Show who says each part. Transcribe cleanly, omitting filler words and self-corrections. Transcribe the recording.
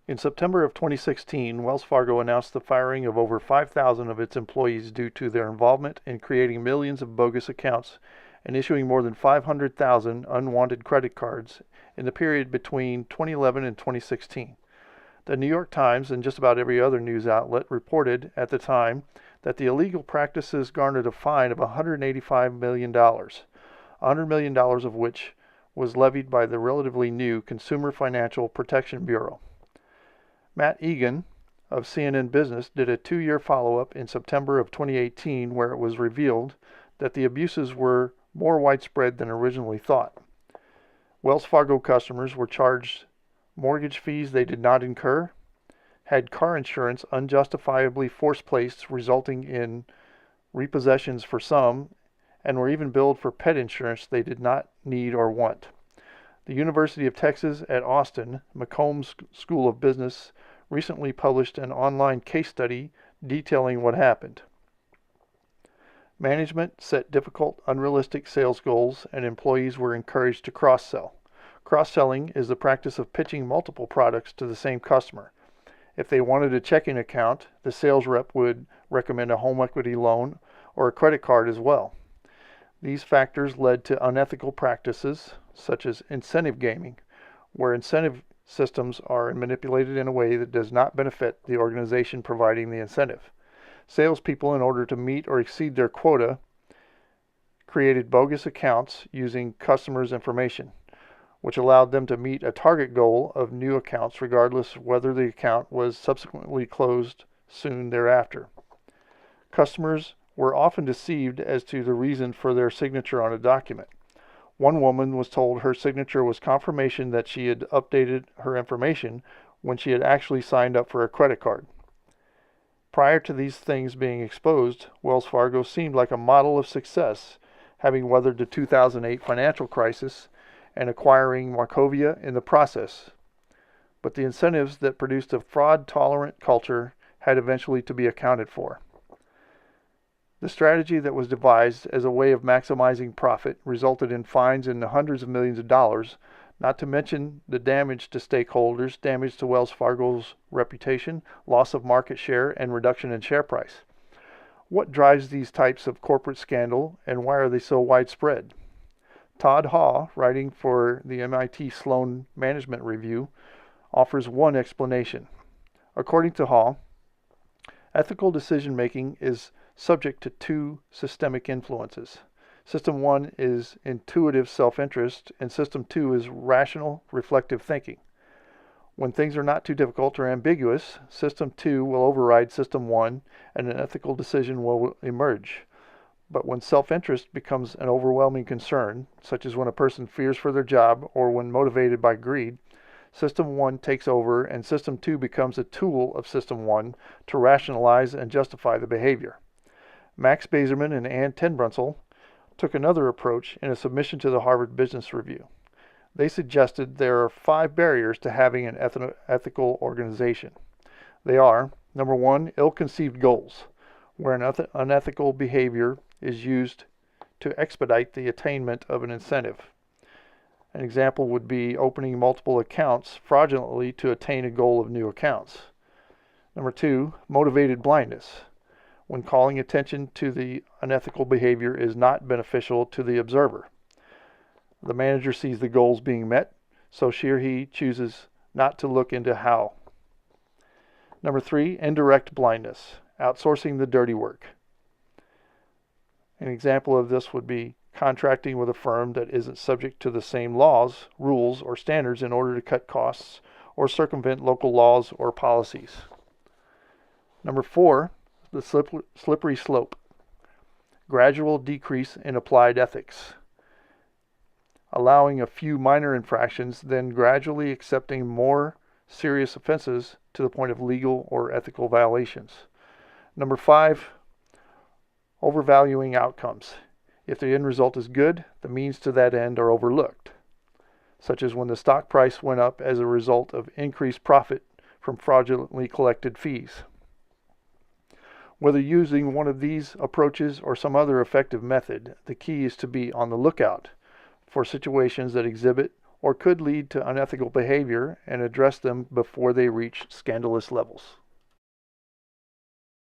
Speaker 1: In September of 2016, Wells Fargo announced the firing of over 5,000 of its employees due to their involvement in creating millions of bogus accounts and issuing more than 500,000 unwanted credit cards in the period between 2011 and 2016. The New York Times and just about every other news outlet reported at the time that the illegal practices garnered a fine of $185 million, $100 million of which was levied by the relatively new Consumer Financial Protection Bureau. Matt Egan of CNN Business did a 2-year follow-up in September of 2018 where it was revealed that the abuses were more widespread than originally thought. Wells Fargo customers were charged mortgage fees they did not incur, had car insurance unjustifiably force-placed resulting in repossessions for some, and were even billed for pet insurance they did not need or want. The University of Texas at Austin, McCombs School of Business, recently published an online case study detailing what happened. Management set difficult, unrealistic sales goals, and employees were encouraged to cross-sell. Cross-selling is the practice of pitching multiple products to the same customer. If they wanted a checking account, the sales rep would recommend a home equity loan or a credit card as well. These factors led to unethical practices, such as incentive gaming, where incentive systems are manipulated in a way that does not benefit the organization providing the incentive. Salespeople, in order to meet or exceed their quota, created bogus accounts using customers' information, which allowed them to meet a target goal of new accounts regardless of whether the account was subsequently closed soon thereafter. Customers were often deceived as to the reason for their signature on a document. One woman was told her signature was confirmation that she had updated her information when she had actually signed up for a credit card. Prior to these things being exposed, Wells Fargo seemed like a model of success, having weathered the 2008 financial crisis and acquiring Markovia in the process. But the incentives that produced a fraud-tolerant culture had eventually to be accounted for. The strategy that was devised as a way of maximizing profit resulted in fines in the hundreds of millions of dollars, not to mention the damage to stakeholders, damage to Wells Fargo's reputation, loss of market share, and reduction in share price. What drives these types of corporate scandal, and why are they so widespread? Todd Haw, writing for the MIT Sloan Management Review, offers one explanation. According to Haw, ethical decision-making is subject to two systemic influences. System 1 is intuitive self-interest, and System 2 is rational, reflective thinking. When things are not too difficult or ambiguous, System 2 will override System 1, and an ethical decision will emerge. But when self-interest becomes an overwhelming concern, such as when a person fears for their job or when motivated by greed, System 1 takes over and System 2 becomes a tool of System 1 to rationalize and justify the behavior. Max Bazerman and Ann Tenbrunzel took another approach in a submission to the Harvard Business Review. They suggested there are 5 barriers to having an ethical organization. They are, number 1, ill-conceived goals, where an unethical behavior is used to expedite the attainment of an incentive. An example would be opening multiple accounts fraudulently to attain a goal of new accounts. Number 2, motivated blindness, when calling attention to the unethical behavior is not beneficial to the observer. The manager sees the goals being met, so she or he chooses not to look into how. Number 3, indirect blindness, outsourcing the dirty work. An example of this would be contracting with a firm that isn't subject to the same laws, rules, or standards in order to cut costs or circumvent local laws or policies. Number 4, the slippery slope, gradual decrease in applied ethics, allowing a few minor infractions, then gradually accepting more serious offenses to the point of legal or ethical violations. Number 5, overvaluing outcomes. If the end result is good, the means to that end are overlooked, such as when the stock price went up as a result of increased profit from fraudulently collected fees. Whether using one of these approaches or some other effective method, the key is to be on the lookout for situations that exhibit or could lead to unethical behavior and address them before they reach scandalous levels.